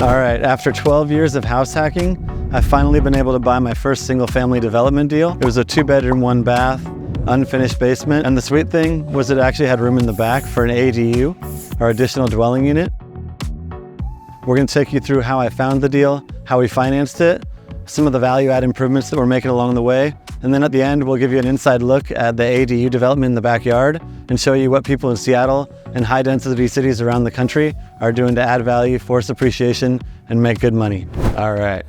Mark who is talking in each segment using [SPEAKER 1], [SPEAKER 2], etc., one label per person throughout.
[SPEAKER 1] All right, after 12 years of house hacking, I've finally been able to buy my first single family development deal. It was a 2-bedroom, 1-bath, unfinished basement. And the sweet thing was it actually had room in the back for an ADU, or additional dwelling unit. We're gonna take you through how I found the deal, how we financed it, some of the value add improvements that we're making along the way. And then at the end, we'll give you an inside look at the ADU development in the backyard and show you what people in Seattle and high density cities around the country are doing to add value, force appreciation, and make good money. All right.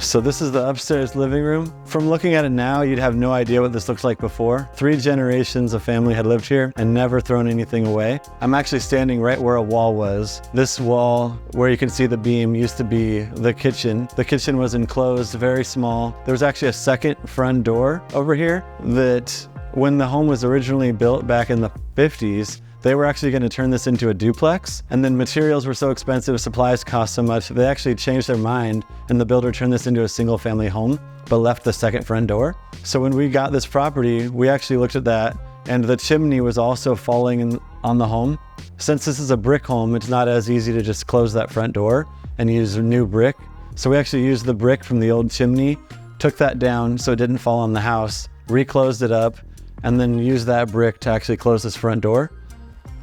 [SPEAKER 1] So this is the upstairs living room. From looking at it now, you'd have no idea what this looks like before. 3 generations of family had lived here and never thrown anything away. I'm actually standing right where a wall was. This wall, where you can see the beam, used to be the kitchen. The kitchen was enclosed, very small. There was actually a second front door over here that when the home was originally built back in the 50s, they were actually going to turn this into a duplex, and then materials were so expensive, supplies cost so much, they actually changed their mind, and the builder turned this into a single family home, but left the second front door. So when we got this property, we actually looked at that, and the chimney was also falling on the home. Since this is a brick home, it's not as easy to just close that front door and use a new brick. So we actually used the brick from the old chimney, took that down so it didn't fall on the house, reclosed it up, and then used that brick to actually close this front door.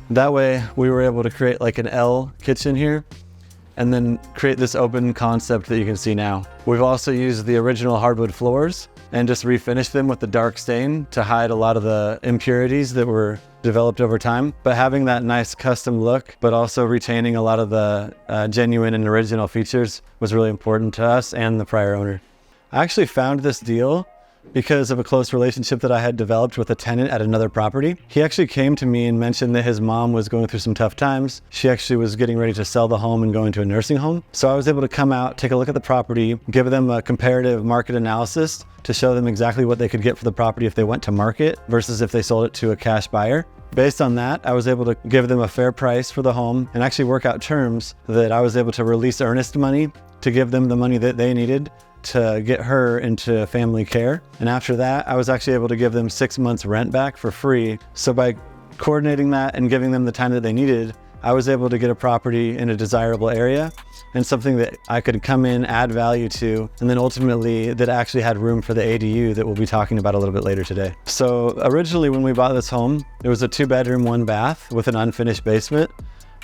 [SPEAKER 1] That way we were able to create like an L kitchen here and then create this open concept that you can see now. We've also used the original hardwood floors and just refinished them with the dark stain to hide a lot of the impurities that were developed over time. But having that nice custom look, but also retaining a lot of the genuine and original features was really important to us and the prior owner. I actually found this deal because of a close relationship that I had developed with a tenant at another property. He actually came to me and mentioned that his mom was going through some tough times. She actually was getting ready to sell the home and go into a nursing home. So I was able to come out, take a look at the property, give them a comparative market analysis to show them exactly what they could get for the property if they went to market versus if they sold it to a cash buyer. Based on that, I was able to give them a fair price for the home and actually work out terms that I was able to release earnest money to give them the money that they needed to get her into family care. And after that, I was actually able to give them 6 months rent back for free. So by coordinating that and giving them the time that they needed, I was able to get a property in a desirable area and something that I could come in, add value to, and then ultimately that actually had room for the ADU that we'll be talking about a little bit later today. So originally when we bought this home, it was a 2-bedroom, 1-bath with an unfinished basement.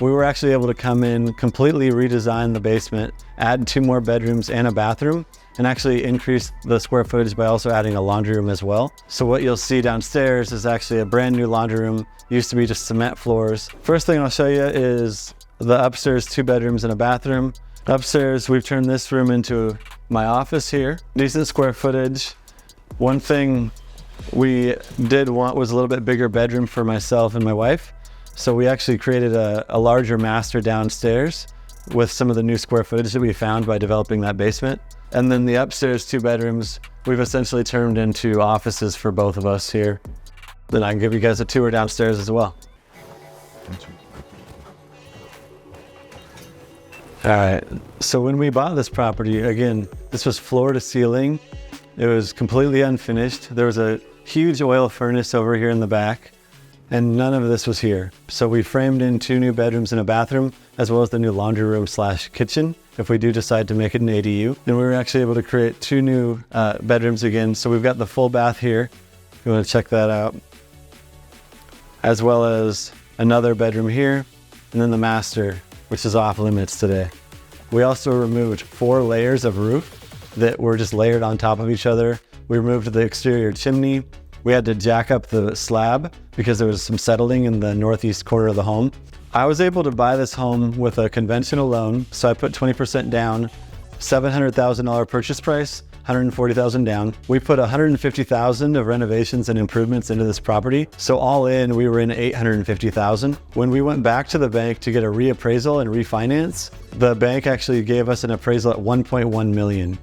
[SPEAKER 1] We were actually able to come in, completely redesign the basement, add 2 more bedrooms and a bathroom, and actually increase the square footage by also adding a laundry room as well. So what you'll see downstairs is actually a brand new laundry room. Used to be just cement floors. First thing I'll show you is the upstairs 2 bedrooms and a bathroom. Upstairs, we've turned this room into my office here. Decent square footage. One thing we did want was a little bit bigger bedroom for myself and my wife. So we actually created a larger master downstairs with some of the new square footage that we found by developing that basement. And then the upstairs 2 bedrooms, we've essentially turned into offices for both of us here. Then I can give you guys a tour downstairs as well. All right, so when we bought this property, again, this was floor to ceiling. It was completely unfinished. There was a huge oil furnace over here in the back, and none of this was here. So we framed in 2 new bedrooms and a bathroom, as well as the new laundry room / kitchen, if we do decide to make it an ADU. Then we were actually able to create 2 new bedrooms again. So we've got the full bath here, if you wanna check that out, as well as another bedroom here, and then the master, which is off limits today. We also removed 4 layers of roof that were just layered on top of each other. We removed the exterior chimney. We had to jack up the slab because there was some settling in the northeast corner of the home. I was able to buy this home with a conventional loan, so I put 20% down, $700,000 purchase price, $140,000 down. We put $150,000 of renovations and improvements into this property. So all in, we were in $850,000. When we went back to the bank to get a reappraisal and refinance, the bank actually gave us an appraisal at $1.1 million.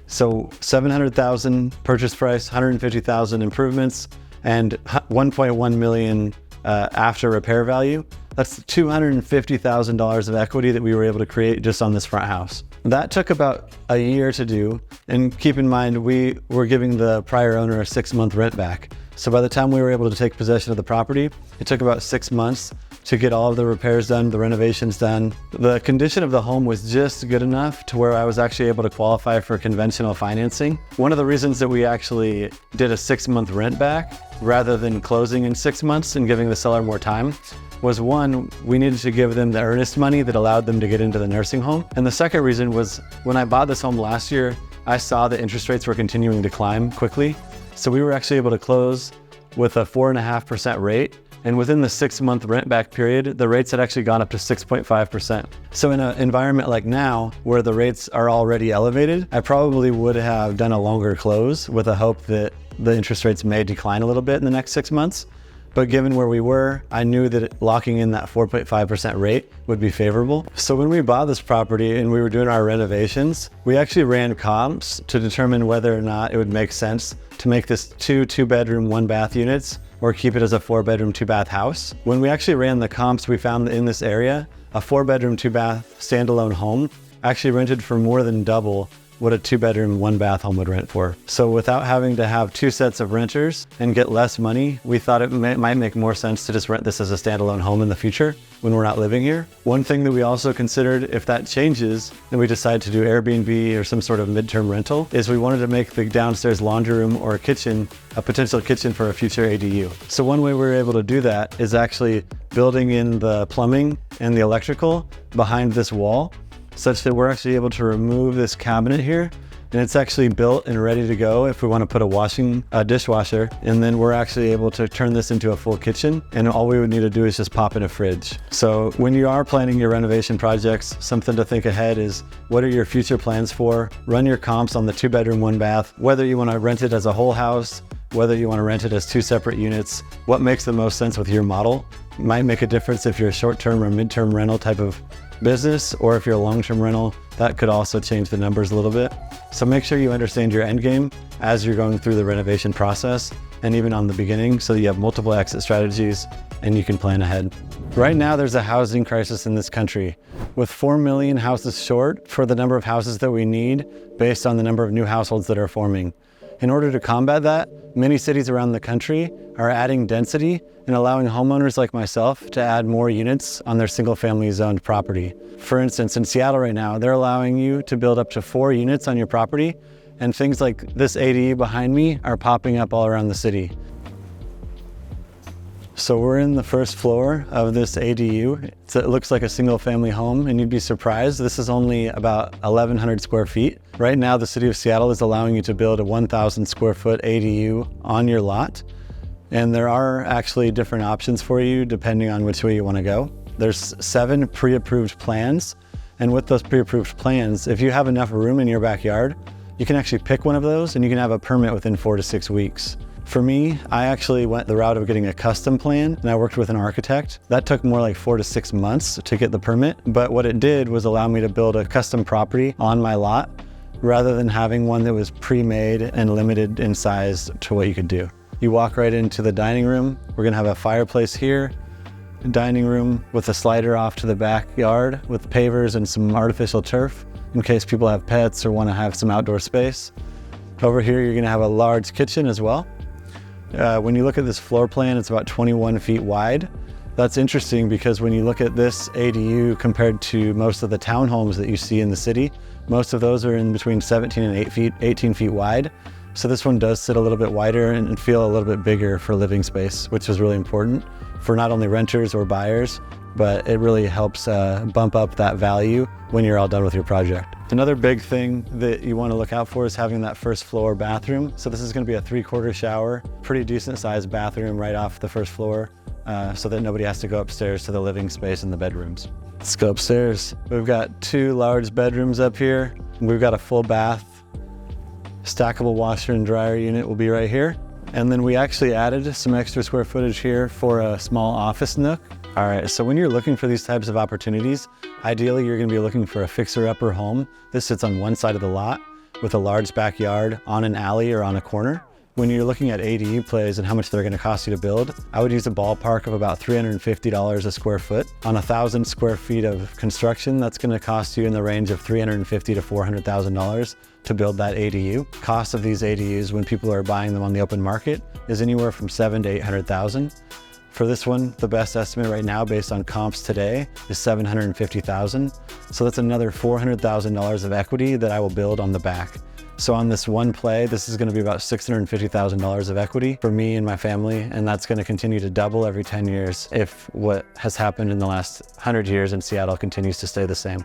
[SPEAKER 1] So $700,000 purchase price, $150,000 improvements, and $1.1 million after repair value. That's $250,000 of equity that we were able to create just on this front house. That took about a year to do. And keep in mind, we were giving the prior owner a 6-month rent back. So by the time we were able to take possession of the property, it took about 6 months to get all of the repairs done, the renovations done. The condition of the home was just good enough to where I was actually able to qualify for conventional financing. One of the reasons that we actually did a 6-month rent back rather than closing in 6 months and giving the seller more time was, one, we needed to give them the earnest money that allowed them to get into the nursing home. And the second reason was, when I bought this home last year, I saw that interest rates were continuing to climb quickly. So we were actually able to close with a 4.5% rate. And within the 6-month rent back period, the rates had actually gone up to 6.5%. So in an environment like now, where the rates are already elevated, I probably would have done a longer close with a hope that the interest rates may decline a little bit in the next 6 months. But given where we were, I knew that locking in that 4.5% rate would be favorable. So when we bought this property and we were doing our renovations, we actually ran comps to determine whether or not it would make sense to make this 2-bedroom, 1-bath units, or keep it as a 4-bedroom, 2-bath house. When we actually ran the comps, we found that in this area, a 4-bedroom, 2-bath standalone home actually rented for more than double what a 2-bedroom, 1-bath home would rent for. So without having to have 2 sets of renters and get less money, we thought it might make more sense to just rent this as a standalone home in the future when we're not living here. One thing that we also considered, if that changes and we decide to do Airbnb or some sort of midterm rental, is we wanted to make the downstairs laundry room or kitchen a potential kitchen for a future ADU. So one way we were able to do that is actually building in the plumbing and the electrical behind this wall, such that we're actually able to remove this cabinet here, and it's actually built and ready to go if we want to put a dishwasher, and then we're actually able to turn this into a full kitchen, and all we would need to do is just pop in a fridge. So when you are planning your renovation projects, something to think ahead is, what are your future plans for? Run your comps on the 2-bedroom, 1-bath, whether you want to rent it as a whole house, whether you want to rent it as 2 separate units, what makes the most sense with your model. It might make a difference if you're a short-term or mid-term rental type of business, or if you're a long-term rental, that could also change the numbers a little bit. So make sure you understand your end game as you're going through the renovation process, and even on the beginning, so you have multiple exit strategies and you can plan ahead. Right now, there's a housing crisis in this country, with 4 million houses short for the number of houses that we need based on the number of new households that are forming. In order to combat that, many cities around the country are adding density and allowing homeowners like myself to add more units on their single-family zoned property. For instance, in Seattle right now, they're allowing you to build up to 4 units on your property, and things like this ADU behind me are popping up all around the city. So we're in the first floor of this ADU. It looks like a single family home, and you'd be surprised, this is only about 1,100 square feet. Right now, the city of Seattle is allowing you to build a 1,000 square foot ADU on your lot. And there are actually different options for you depending on which way you want to go. There's 7 pre-approved plans. And with those pre-approved plans, if you have enough room in your backyard, you can actually pick one of those and you can have a permit within 4 to 6 weeks. For me, I actually went the route of getting a custom plan, and I worked with an architect. That took more like 4 to 6 months to get the permit, but what it did was allow me to build a custom property on my lot rather than having one that was pre-made and limited in size to what you could do. You walk right into the dining room. We're gonna have a fireplace here, a dining room with a slider off to the backyard with pavers and some artificial turf in case people have pets or wanna have some outdoor space. Over here, you're gonna have a large kitchen as well. When you look at this floor plan, it's about 21 feet wide. That's interesting because when you look at this ADU compared to most of the townhomes that you see in the city, most of those are in between 17 and 18 feet wide. So this one does sit a little bit wider and feel a little bit bigger for living space, which is really important for not only renters or buyers, but it really helps bump up that value when you're all done with your project. Another big thing that you want to look out for is having that first floor bathroom. So this is going to be a 3/4 shower, pretty decent sized bathroom right off the first floor, so that nobody has to go upstairs to the living space and the bedrooms. Let's go upstairs. We've got 2 large bedrooms up here. We've got a full bath. Stackable washer and dryer unit will be right here. And then we actually added some extra square footage here for a small office nook. All right, so when you're looking for these types of opportunities, ideally you're gonna be looking for a fixer-upper home. This sits on one side of the lot with a large backyard on an alley or on a corner. When you're looking at ADU plays and how much they're going to cost you to build, I would use a ballpark of about $350 a square foot. On 1,000 square feet of construction, that's going to cost you in the range of $350,000 to $400,000 to build that ADU. Cost of these ADUs when people are buying them on the open market is anywhere from $700,000 to $800,000. For this one, the best estimate right now based on comps today is $750,000. So that's another $400,000 of equity that I will build on the back. So on this one play, this is going to be about $650,000 of equity for me and my family, and that's going to continue to double every 10 years if what has happened in the last 100 years in Seattle continues to stay the same.